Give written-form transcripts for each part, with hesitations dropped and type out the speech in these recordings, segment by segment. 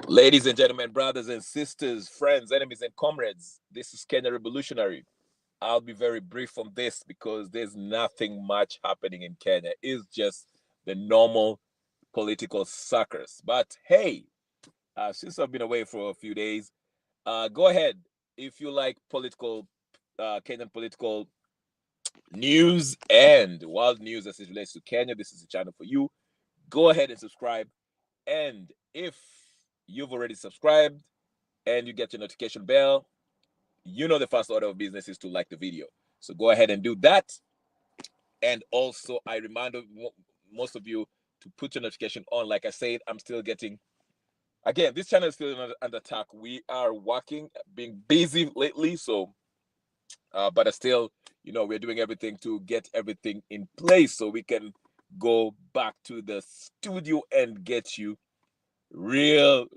Ladies and gentlemen, brothers and sisters, friends, enemies, and comrades, this is Kenya Revolutionary. I'll be very brief on this because there's nothing much happening in Kenya. It's just the normal political suckers. But hey, since I've been away for a few days, go ahead. If you like Kenyan political news and world news as it relates to Kenya, this is the channel for you. Go ahead and subscribe. And if you've already subscribed and you get your notification bell, you know the first order of business is to like the video. So go ahead and do that. And also, I remind most of you to put your notification on. Like I said, I'm still getting, again, this channel is still under attack. We are working, being busy lately. So, but I still, we're doing everything to get everything in place so we can go back to the studio and get you real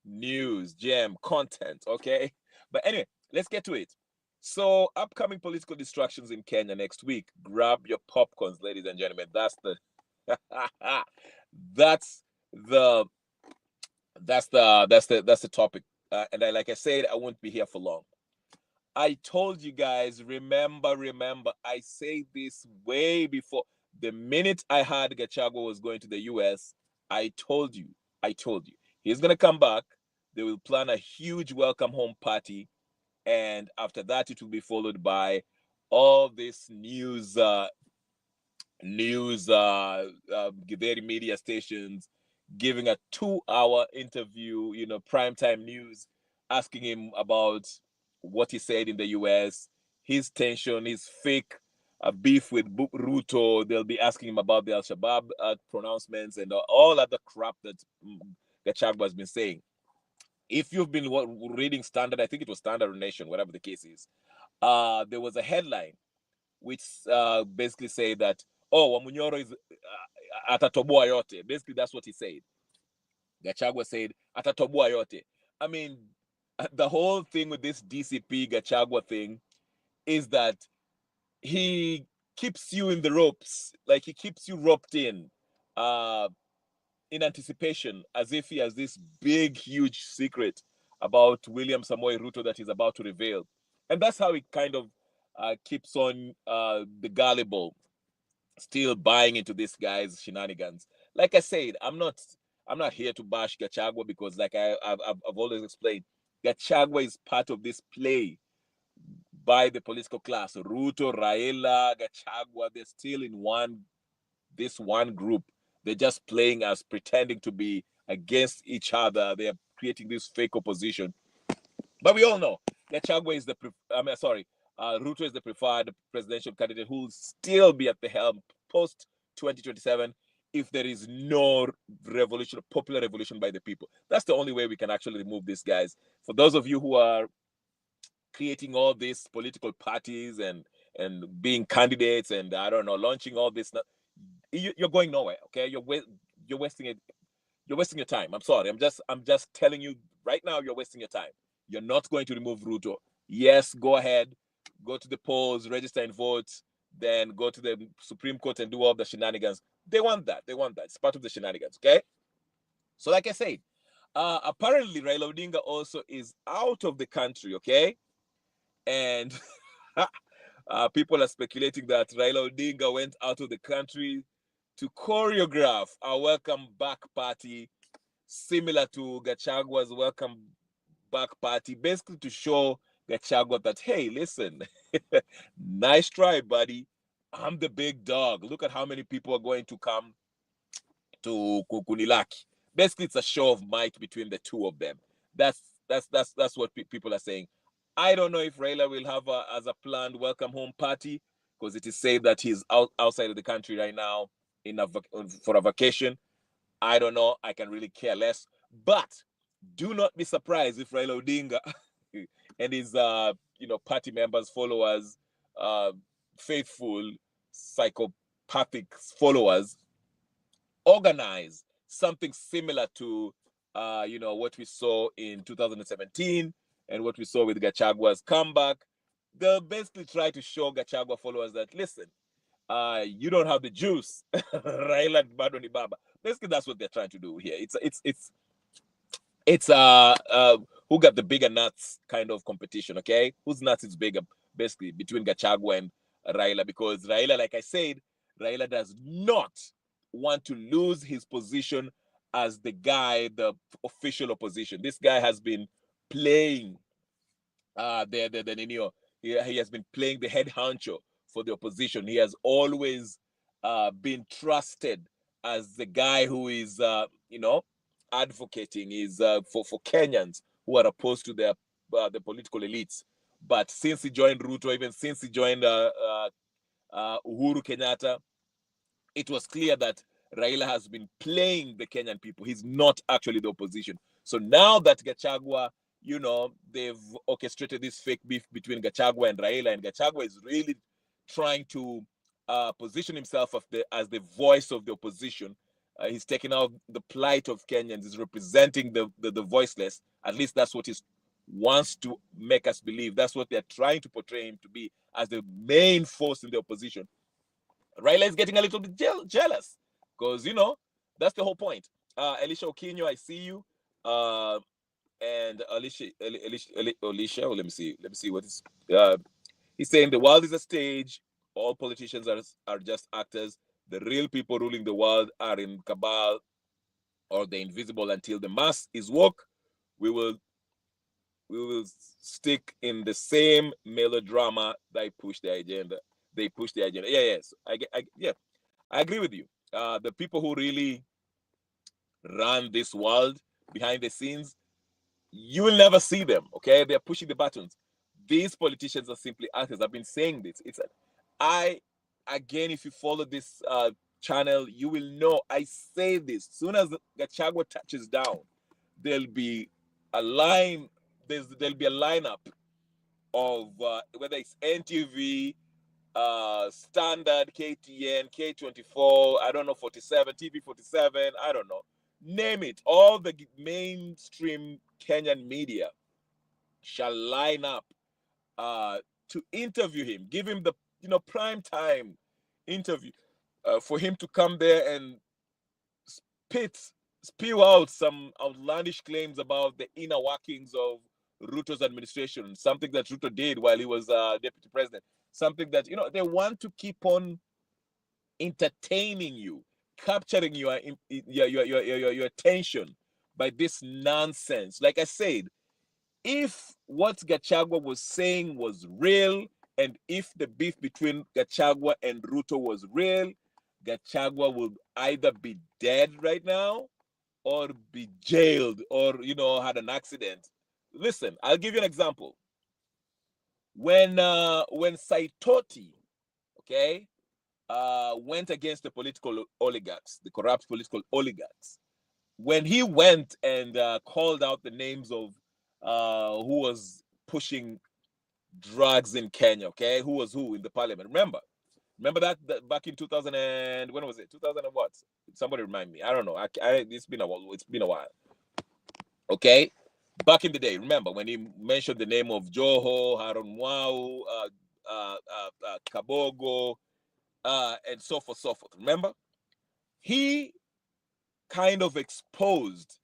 news, gem content. Okay. But anyway, let's get to it. So, upcoming political distractions in Kenya next week. Grab your popcorns, ladies and gentlemen. That's the that's the that's the topic. Like I said, I won't be here for long. I told you guys, remember, I say this way before. The minute I heard Gachagua was going to the US, I told you, he's going to come back. They will plan a huge welcome home party. And after that, it will be followed by all this Githeri media stations giving a 2-hour interview, primetime news, asking him about what he said in the US, his tension, his fake beef with Ruto. They'll be asking him about the Al Shabaab pronouncements and all other crap that Gachagua has been saying. If you've been reading Standard, I think it was Standard Nation, whatever the case is, there was a headline which basically said that, oh, Wamunyoro is atatoboa yote. Basically, that's what he said. Gachagua said, atatoboa yote. I mean, the whole thing with this DCP Gachagua thing is that he keeps you in the ropes, like he keeps you roped in anticipation, as if he has this big, huge secret about William Samoei Ruto that he's about to reveal. And that's how he kind of keeps on the gullible, still buying into this guy's shenanigans. Like I said, I'm not here to bash Gachagua because, like I've always explained, Gachagua is part of this play by the political class. Ruto, Raila, Gachagua, they're still in this one group. They're just playing as pretending to be against each other. They're creating this fake opposition. But we all know Gachagua is Ruto is the preferred presidential candidate who will still be at the helm post 2027 if there is no popular revolution by the people. That's the only way we can actually remove these guys. For those of you who are creating all these political parties and being candidates and I don't know, launching all this, you're going nowhere. Okay, you're wasting it. You're wasting your time. I'm sorry. I'm just telling you right now. You're wasting your time. You're not going to remove Ruto. Yes, go ahead, go to the polls, register and vote, then go to the Supreme Court and do all the shenanigans. They want that. It's part of the shenanigans. Okay. So, like I said, apparently Raila Odinga also is out of the country. Okay, and people are speculating that Raila Odinga went out of the country to choreograph a welcome back party similar to Gachagua's welcome back party, basically to show Gachagua that, hey, listen, nice try, buddy. I'm the big dog. Look at how many people are going to come to Kukunilaki. Basically, it's a show of might between the two of them. That's what people are saying. I don't know if Raila will have as a planned welcome home party because it is said that he's outside of the country right now for a vacation. I don't know. I can really care less. But do not be surprised if Raila Odinga and his party members, followers, faithful, psychopathic followers organize something similar to what we saw in 2017 and what we saw with Gachagua's comeback. They'll basically try to show Gachagua followers that, listen, you don't have the juice. Raila Badoni Baba. Basically, that's what they're trying to do here. It's It's who got the bigger nuts kind of competition. Okay, whose nuts is bigger, basically, between Gachagua and Raila, because Raila, like I said, Raila does not want to lose his position as the guy, the official opposition. This guy has been playing the you know, he has been playing the head honcho for the opposition. He has always been trusted as the guy who is advocating is for Kenyans who are opposed to the political elites. But since he joined Ruto, even since he joined Uhuru Kenyatta, it was clear that Raila has been playing the Kenyan people. He's not actually the opposition. So now that Gachagua, they've orchestrated this fake beef between Gachagua and Raila, and Gachagua is really trying to position himself as the voice of the opposition. He's taking out the plight of Kenyans. He's representing the voiceless. At least that's what he wants to make us believe. That's what they're trying to portray him to be, as the main force in the opposition. Raila is getting a little bit jealous because, that's the whole point. Elisha Okinyo, I see you. And Alicia, oh, let me see what is. He's saying the world is a stage. All politicians are just actors. The real people ruling the world are in cabal or the invisible. Until the mass is woke, we will stick in the same melodrama. They push the agenda. Yeah, yes. I agree with you. The people who really run this world behind the scenes, you will never see them. Okay, they're pushing the buttons. These politicians are simply actors. I've been saying this. I again, if you follow this channel, you will know I say this. Soon as Gachagua touches down, there'll be a line. There'll be a lineup of whether it's NTV, Standard, KTN, K24, I don't know, 47, TV 47, I don't know. Name it. All the mainstream Kenyan media shall line up to interview him, give him the prime time interview for him to come there and spit, spew out some outlandish claims about the inner workings of Ruto's administration, something that Ruto did while he was deputy president, something that they want to keep on entertaining you, capturing your attention by this nonsense. Like I said, if what Gachagua was saying was real, and if the beef between Gachagua and Ruto was real, Gachagua would either be dead right now or be jailed or had an accident. Listen, I'll give you an example. When Saitoti, okay, went against the political oligarchs, the corrupt political oligarchs, when he went and called out the names of who was pushing drugs in Kenya, okay, who was who in the parliament. Remember that back in 2000 and when was it? 2000 and what? Somebody remind me. I don't know. It's been a while. It's been a while. Okay, back in the day, remember when he mentioned the name of Joho, Haron Mwau, Kabogo, and so forth. Remember, he kind of exposed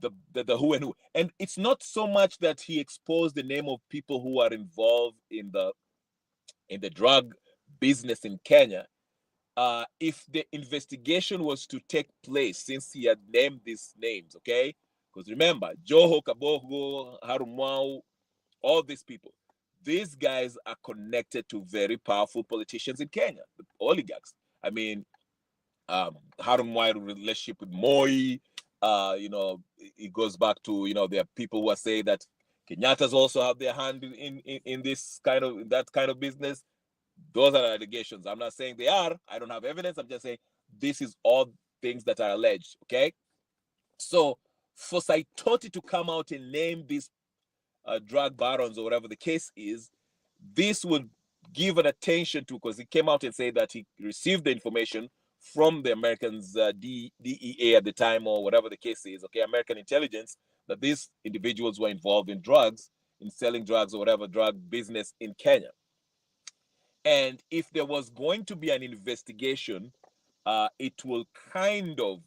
the who and who, and it's not so much that he exposed the name of people who are involved in the drug business in Kenya. If the investigation was to take place, since he had named these names, okay, because remember, Joho, Kabogo, Harumwau, all these people, these guys are connected to very powerful politicians in Kenya, the oligarchs. I mean, Harumwai relationship with Moi, it goes back to, there are people who are saying that Kenyatta's also have their hand in this that kind of business. Those are allegations. I'm not saying they are. I don't have evidence. I'm just saying this is all things that are alleged. Okay. So for Saitoti to come out and name these drug barons or whatever the case is, this would give an attention to, because he came out and said that he received the information from the Americans, DEA at the time, or whatever the case is, okay, American intelligence, that these individuals were involved in drugs, in selling drugs or whatever drug business in Kenya. And if there was going to be an investigation, it will kind of,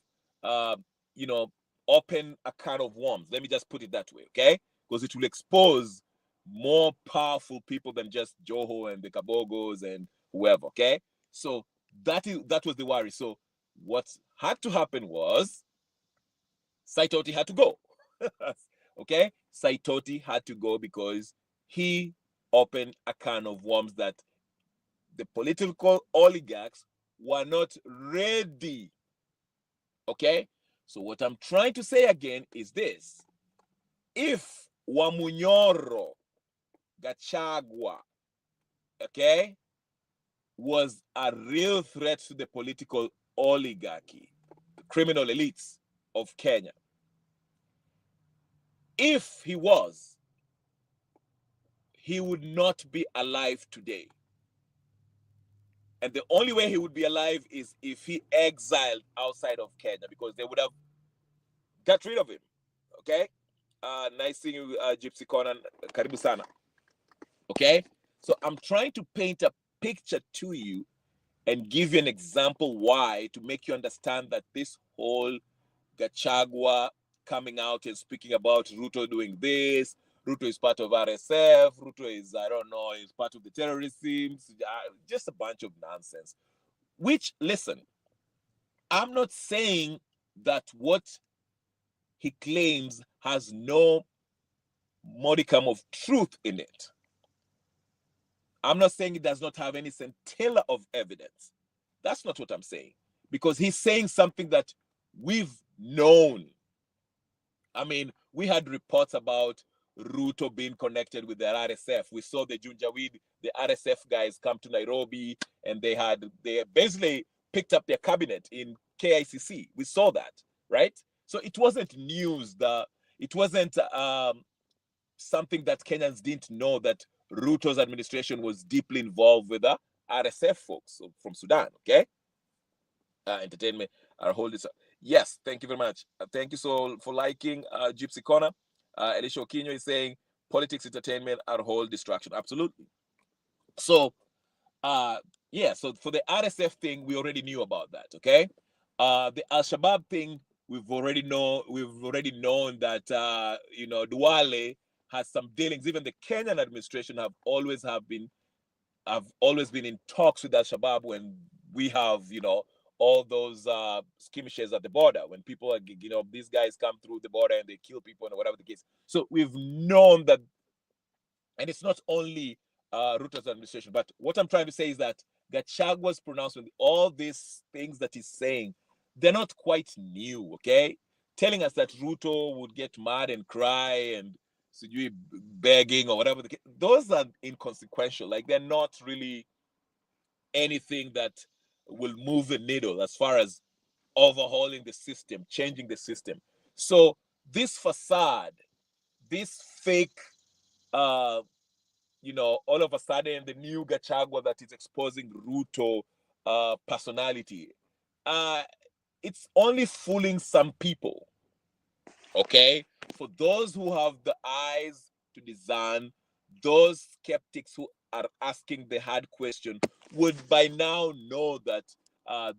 open a can of worms. Let me just put it that way, okay? Because it will expose more powerful people than just Joho and the Kabogos and whoever, okay? So that was the worry. So what had to happen was Saitoti had to go. Okay? Saitoti had to go because he opened a can of worms that the political oligarchs were not ready. Okay? So what I'm trying to say again is this. If Wamunyoro Gachagua, okay, was a real threat to the political oligarchy, the criminal elites of Kenya, if he was, he would not be alive today. And the only way he would be alive is if he exiled outside of Kenya, because they would have got rid of him. Okay? Nice seeing you, Gypsy Conan. Karibu sana. Okay? So I'm trying to paint a picture to you and give you an example why, to make you understand that this whole Gachagua coming out and speaking about Ruto doing this, Ruto is part of RSF, Ruto is, I don't know, is part of the terrorism, just a bunch of nonsense. Which, listen, I'm not saying that what he claims has no modicum of truth in it. I'm not saying it does not have any scintilla of evidence. That's not what I'm saying. Because he's saying something that we've known. I mean, we had reports about Ruto being connected with the RSF. We saw the Junjawid, the RSF guys come to Nairobi, and they basically picked up their cabinet in KICC. We saw that, right? So it wasn't news. It wasn't something that Kenyans didn't know, that Ruto's administration was deeply involved with the RSF folks from Sudan, okay? Entertainment, our whole this. Yes, thank you very much. Thank you so for liking Gypsy Corner. Elisha Okinyo is saying politics, entertainment, our whole distraction. Absolutely. So, yeah. So for the RSF thing, we already knew about that. Okay. The Al Shabaab thing, we've already known that Duale has some dealings. Even the Kenyan administration have always been in talks with Al Shabaab when we have all those skirmishes at the border, when people are, these guys come through the border and they kill people and whatever the case. So we've known that, and it's not only Ruto's administration, but what I'm trying to say is that Gachagua's pronouncement, all these things that he's saying, they're not quite new, okay? Telling us that Ruto would get mad and cry and begging or whatever the case, those are inconsequential. Like, they're not really anything that will move the needle as far as overhauling the system, changing the system. So this facade, this fake, all of a sudden, the new Gachagua that is exposing Ruto personality, it's only fooling some people. Okay? For those who have the eyes to discern, those skeptics who are asking the hard question would by now know that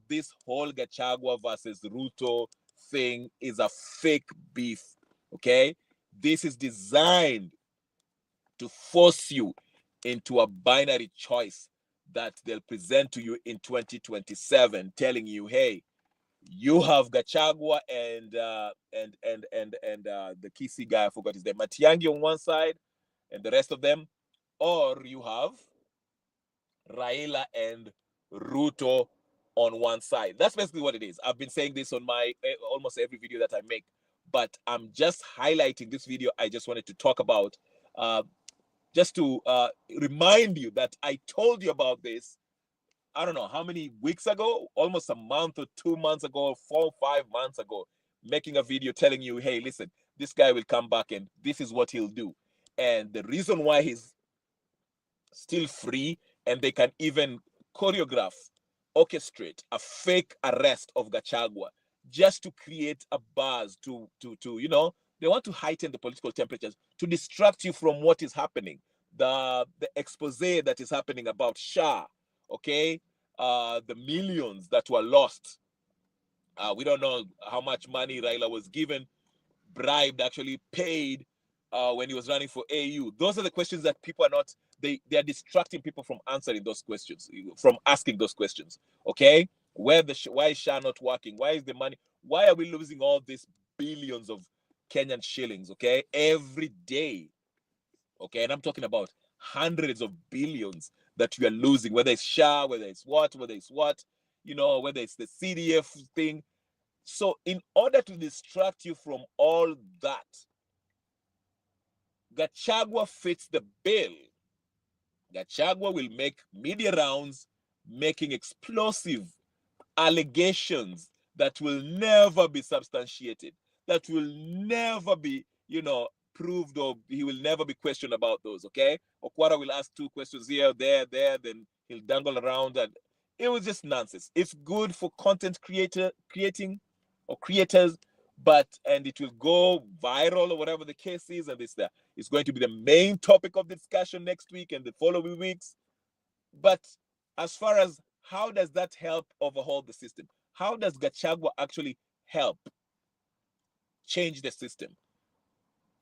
this whole Gachagua versus Ruto thing is a fake beef. Okay? This is designed to force you into a binary choice that they'll present to you in 2027, telling you, hey, you have Gachagua and the Kisi guy, I forgot his name, Matiangi on one side, and the rest of them, or you have Raila and Ruto on one side. That's basically what it is. I've been saying this on my almost every video that I make, but I'm just highlighting this video. I just wanted to talk about, just to remind you that I told you about this, I don't know how many weeks ago, almost a month or 2 months ago, 4 or 5 months ago, making a video telling you, hey, listen, this guy will come back and this is what he'll do. And the reason why he's still free, and they can even orchestrate a fake arrest of Gachagua just to create a buzz, to they want to heighten the political temperatures, to distract you from what is happening. The expose that is happening about Shah, okay? The millions that were lost We don't know how much money Raila was given, bribed, actually paid when he was running for AU. Those are the questions that people are not, they are distracting people from answering those questions, from asking those questions. Okay? Why is SHA not working? Why is the money, why are we losing all these billions of Kenyan shillings, okay, every day? Okay, and I'm talking about hundreds of billions that you are losing, whether it's SHA, whether it's what, whether it's the CDF thing. So, in order to distract you from all that, Gachagua fits the bill. Gachagua will make media rounds making explosive allegations that will never be substantiated, that will never be, proved, or he will never be questioned about those, okay? Okwara will ask 2 questions here, there, then he'll dangle around, and it was just nonsense. It's good for content creating or creators, and it will go viral or whatever the case is, and it's going to be the main topic of discussion next week and the following weeks. But as far as how does that help overhaul the system? How does Gachagua actually help change the system?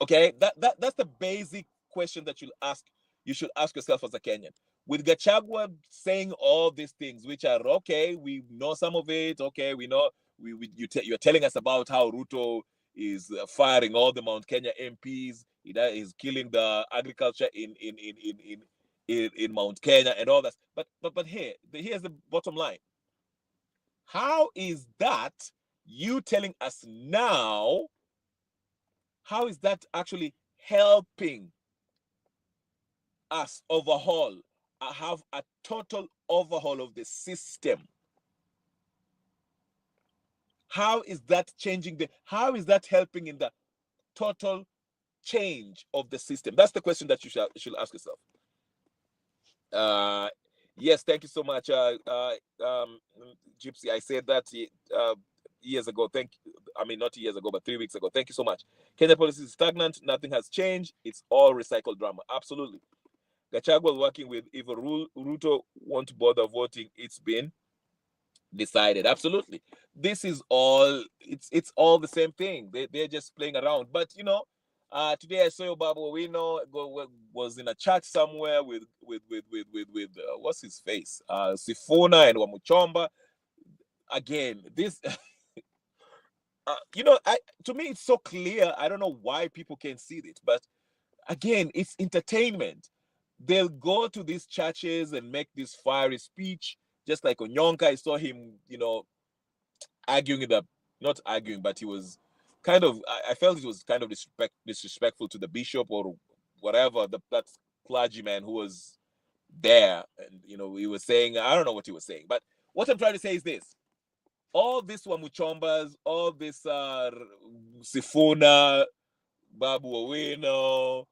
Okay, that's the basic question that you should ask yourself as a Kenyan. With Gachagua saying all these things, which are okay, we know some of it. Okay, we know you're telling us about how Ruto is firing all the Mount Kenya MPs. He's killing the agriculture in Mount Kenya and all that. But here's the bottom line. How is that you telling us now? How is that actually helping us overhaul, have a total overhaul of the system? How is that how is that helping in the total change of the system? That's the question that you should ask yourself. Yes, thank you so much, Gypsy. I said that years ago. Not years ago, but 3 weeks ago. Thank you so much. Kenya policy is stagnant. Nothing has changed. It's all recycled drama. Absolutely. Gachagua working with Ivo Ruto won't bother voting. It's been decided. Absolutely. This is all. It's all the same thing. They're just playing around. But today I saw Babu Owino was in a church somewhere with what's his face, Sifuna and Wamuchomba. Again, this, to me it's so clear. I don't know why people can't see it, but again, it's entertainment. They'll go to these churches and make this fiery speech, just like Onyonka. I saw him, arguing not arguing, but he was kind of, I felt it was kind of disrespectful to the bishop or whatever, that clergyman who was there. And, he was saying, I don't know what he was saying, but what I'm trying to say is this. All this Wamuchombas, all this Sifuna, Babu Owino,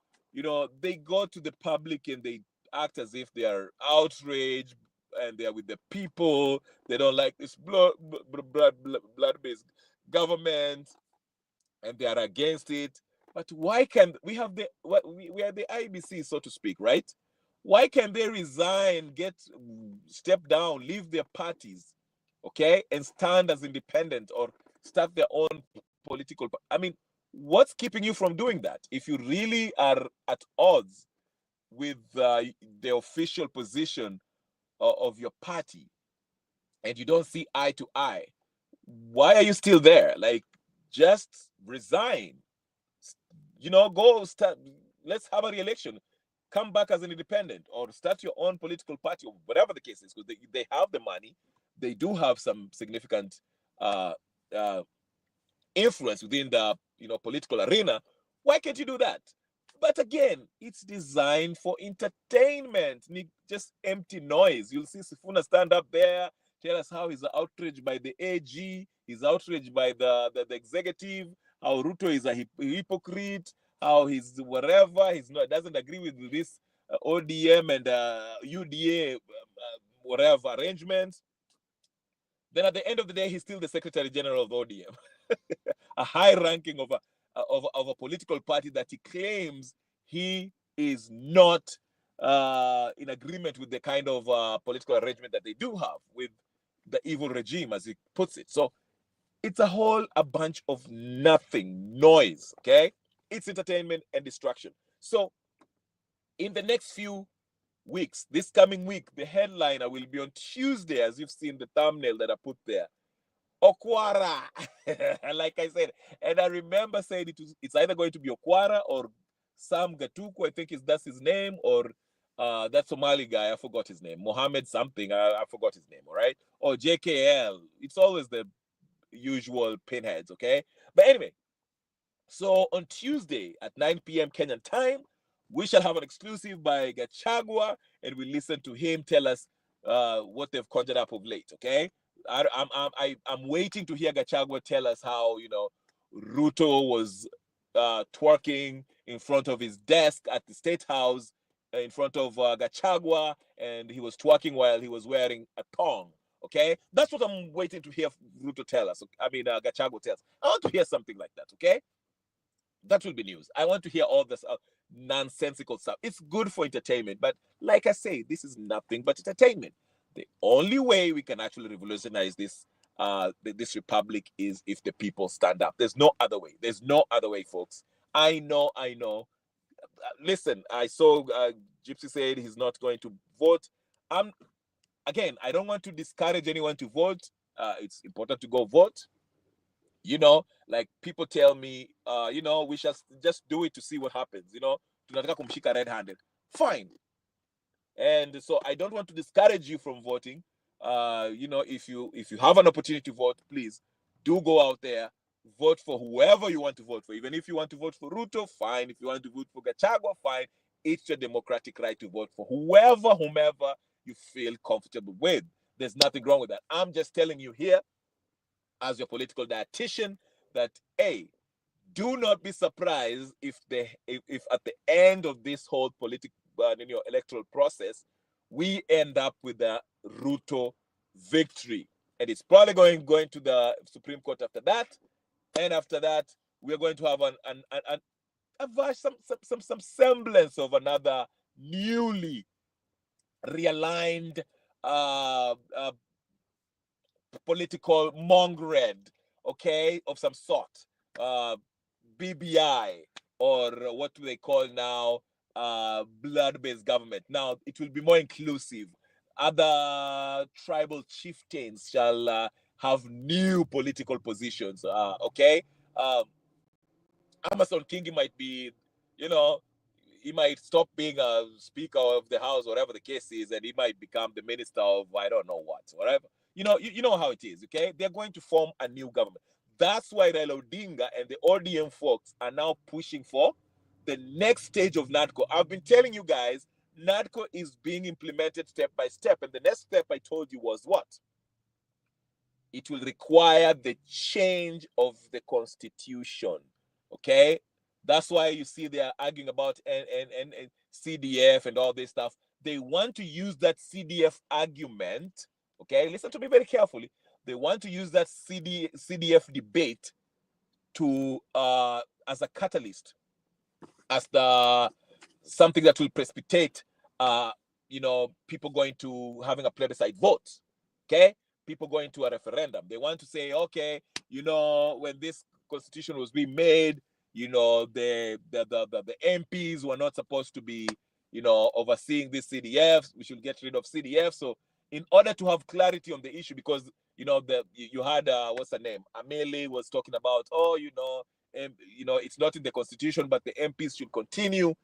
they go to the public and they act as if they are outraged and they are with the people. They don't like this blood-based government and they are against it. But why can we have we are the IBC, so to speak, right? Why can they resign, step down, leave their parties, okay, and stand as independent or start their own political? What's keeping you from doing that? If you really are at odds with the official position of your party and you don't see eye to eye, why are you still there? Like, just resign. Go start. Let's have a re-election. Come back as an independent or start your own political party or whatever the case is, because they have the money. They do have some significant influence within the political arena. Why can't you do that? But again, it's designed for entertainment, just empty noise. You'll see Sifuna stand up there, tell us how he's outraged by the AG, he's outraged by the executive, how Ruto is a hypocrite, how he's whatever, doesn't agree with this ODM and UDA whatever arrangements. Then at the end of the day, he's still the Secretary General of the ODM, a high ranking of a political party that he claims he is not in agreement with the kind of political arrangement that they do have with the evil regime, as he puts it. So It's a bunch of nothing noise. Okay, it's entertainment and distraction. So in the next few weeks, this coming week, the headliner will be on Tuesday, as you've seen the thumbnail that I put there. Okwara, like I said, and I remember saying it's either going to be Okwara or Sam Gatuku, I think that's his name, or that Somali guy, I forgot his name, Mohammed something, I forgot his name, all right, or JKL. It's always the usual pinheads, okay? But anyway, so on Tuesday at 9 p.m. Kenyan time, we shall have an exclusive by Gachagua, and we listen to him tell us what they've conjured up of late. Okay, I'm waiting to hear Gachagua tell us how Ruto was twerking in front of his desk at the State House in front of Gachagua, and he was twerking while he was wearing a thong. Okay, that's what I'm waiting to hear Ruto tell us. I mean, Gachagua tells. I want to hear something like that. Okay. That will be news. I want to hear all this nonsensical stuff. It's good for entertainment, but like I say, this is nothing but entertainment. The only way we can actually revolutionize this republic is if the people stand up. There's no other way. There's no other way, folks. I know. Listen, I saw Gypsy said he's not going to vote. Again, I don't want to discourage anyone to vote. It's important to go vote. Like people tell me, we shall just do it to see what happens. Tunataka kumshika red-handed. Fine. And so I don't want to discourage you from voting. If you have an opportunity to vote, please do go out there, vote for whoever you want to vote for. Even if you want to vote for Ruto, fine. If you want to vote for Gachagua, fine. It's your democratic right to vote for whomever you feel comfortable with. There's nothing wrong with that. I'm just telling you here, as your political dietitian, that do not be surprised if at the end of this whole political electoral process, we end up with a Ruto victory, and it's probably going to the Supreme Court after that, and after that we're going to have some semblance of another newly realigned political mongrel, okay, of some sort, BBI, or what do they call now, blood-based government. Now it will be more inclusive. Other tribal chieftains shall have new political positions. Okay, Amason Kingi might be, he might stop being a speaker of the house, whatever the case is, and he might become the minister of I don't know what, whatever. You know how it is, okay? They're going to form a new government. That's why Raila Odinga and the ODM folks are now pushing for the next stage of NADCO. I've been telling you guys, NADCO is being implemented step by step, and the next step I told you was what? It will require the change of the constitution, okay? That's why you see they are arguing about and CDF and all this stuff. They want to use that CDF argument, okay? Listen to me very carefully. They want to use that CDF debate to as a catalyst, as something that will precipitate people going to having a plebiscite vote, okay? People going to a referendum. They want to say, okay, when this constitution was being made, the MPs were not supposed to be, overseeing these CDFs. We should get rid of CDF. So in order to have clarity on the issue, because you had what's her name? Amele was talking about, it's not in the constitution, but the MPs should continue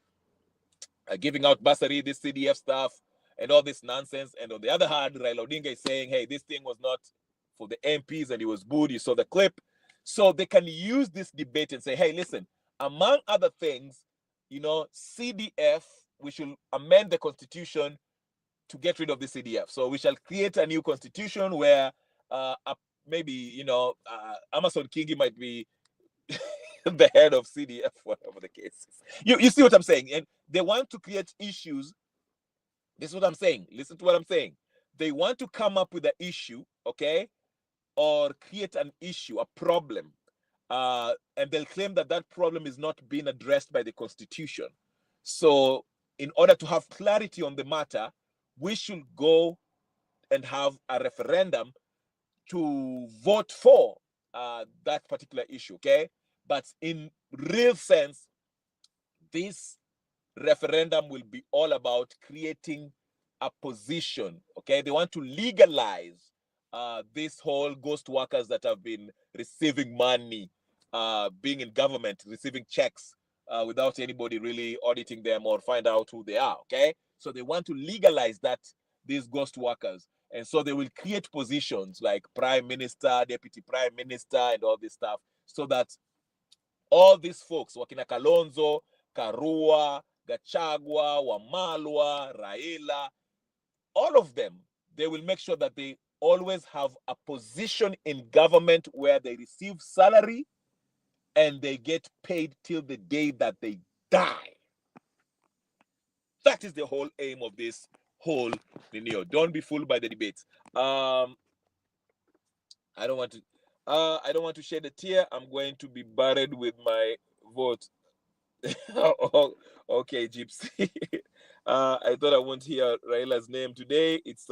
giving out bursary, this CDF stuff, and all this nonsense. And on the other hand, Raila Odinga is saying, hey, this thing was not for the MPs, and it was booed. You saw the clip. So they can use this debate and say, hey, listen, among other things, CDF, we should amend the constitution to get rid of the CDF. So we shall create a new constitution where maybe, Amason Kingi might be the head of CDF, whatever the case is. You see what I'm saying? And they want to create issues. This is what I'm saying. Listen to what I'm saying. They want to come up with an issue, okay, or create an issue, a problem, and they'll claim that that problem is not being addressed by the Constitution. So in order to have clarity on the matter, we should go and have a referendum to vote for that particular issue, okay? But in real sense, this referendum will be all about creating a position, okay? They want to legalize this whole ghost workers that have been receiving money, being in government, receiving checks without anybody really auditing them or find out who they are, okay? So they want to legalize that, these ghost workers. And so they will create positions like prime minister, deputy prime minister, and all this stuff, so that all these folks, Wakina Kalonzo, Karua, Gachagua, Wamalwa, Raila, all of them, they will make sure that they always have a position in government where they receive salary and they get paid till the day that they die. That is the whole aim of this whole video. Don't be fooled by the debates. I don't want to shed a tear. I'm going to be buried with my vote. Oh, okay, Gypsy. I thought I won't hear Raila's name today. It's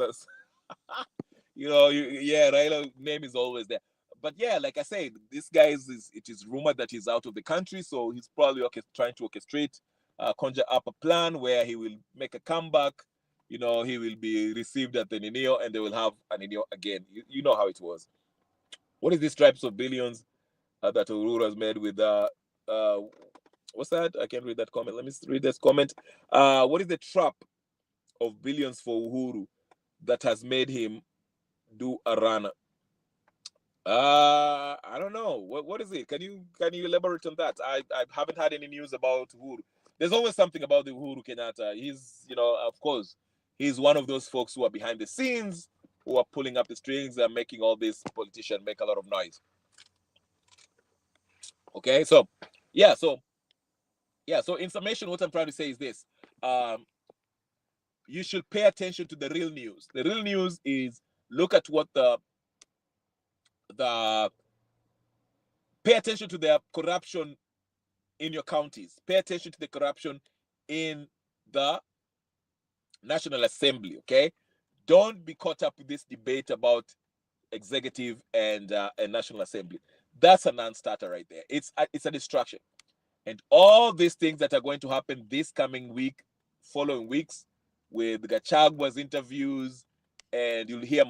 yeah, Raila's name is always there. But yeah, like I said, this guy it is rumored that he's out of the country, so he's probably trying to orchestrate, conjure up a plan where he will make a comeback. He will be received at the Ninio, and they will have a Ninio again. You know how it was. What is these stripes of billions that Uhuru has made with what's that? I can't read that comment. Let me read this comment. What is the trap of billions for Uhuru that has made him do a run? I don't know. What is it? Can you elaborate on that? I haven't had any news about Uhuru. There's always something about the Uhuru Kenyatta. He's, of course, he's one of those folks who are behind the scenes, who are pulling up the strings and making all these politicians make a lot of noise. Okay, so in summation, what I'm trying to say is this. You should pay attention to the real news. The real news is, look at what the pay attention to the corruption in your counties. Pay attention to the corruption in the National Assembly, okay? Don't be caught up with this debate about executive and National Assembly. That's a non-starter right there. It's a distraction. And all these things that are going to happen this coming week, following weeks, with Gachagua's interviews, and you'll hear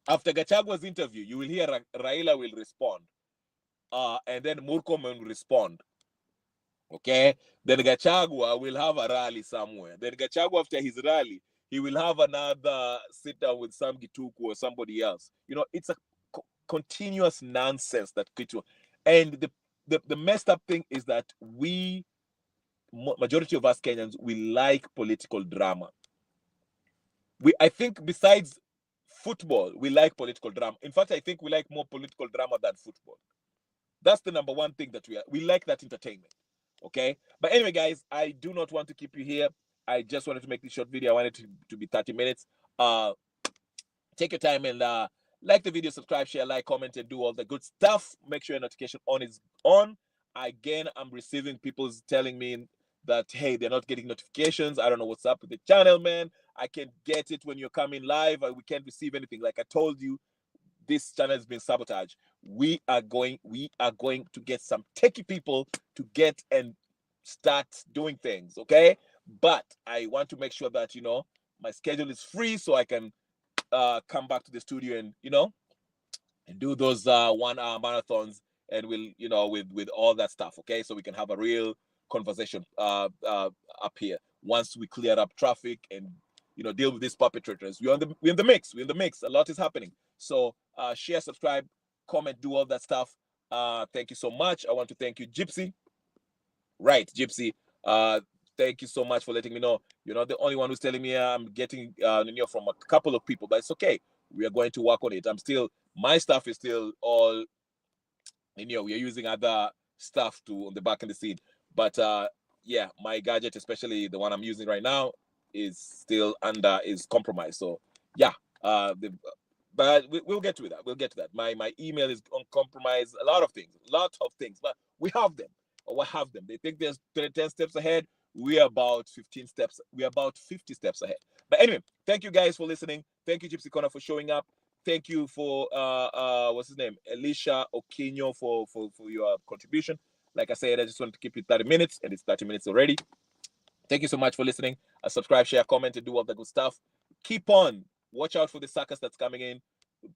after Gachagua's interview, you will hear Raila will respond, and then Murkomen will respond. Okay, then Gachagua will have a rally somewhere. Then Gachagua, after his rally, he will have another sit down with Sam Gituku or somebody else. It's a continuous nonsense that and the messed up thing is that majority of us Kenyans, we like political drama. I think besides football, we like political drama. In fact, I think we like more political drama than football. That's the number one thing that we like, that entertainment. Okay, but anyway, guys, I do not want to keep you here. I just wanted to make this short video. I wanted it to be 30 minutes. Take your time and like the video, subscribe, share, like, comment, and do all the good stuff. Make sure your notification is on. Again, I'm receiving people telling me that, hey, they're not getting notifications. I don't know what's up with the channel, man. I can't get it when you're coming live. We can't receive anything. Like I told you, this channel has been sabotaged. We are going to get some techie people to get and start doing things, okay? But I want to make sure that, my schedule is free so I can come back to the studio and, and do those 1 hour marathons, and we'll, with all that stuff, okay? So we can have a real conversation up here once we clear up traffic and, deal with these perpetrators. We're in the mix. We're in the mix. A lot is happening. So share, subscribe, comment, do all that stuff. Thank you so much. I want to thank you, Gypsy. Right, Gypsy. Thank you so much for letting me know. You're not the only one who's telling me I'm getting from a couple of people, but it's okay. We are going to work on it. My stuff is still all, we are using other stuff on the back of the scene. But yeah, my gadget, especially the one I'm using right now, is compromised. So yeah, but we'll get to that. We'll get to that. My email is uncompromised. A lot of things, but we have them. They think there's 10 steps ahead. We are about 15 steps. We are about 50 steps ahead. But anyway, thank you guys for listening. Thank you, Gypsy Corner, for showing up. Thank you for what's his name, Elisha Okinyo, for your contribution. Like I said, I just wanted to keep it 30 minutes, and it's 30 minutes already. Thank you so much for listening. Subscribe, share, comment, and do all the good stuff. Keep on. Watch out for the circus that's coming in,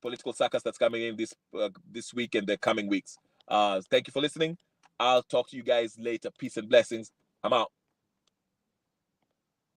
political circus that's coming in this week and the coming weeks. Thank you for listening. I'll talk to you guys later. Peace and blessings. I'm out.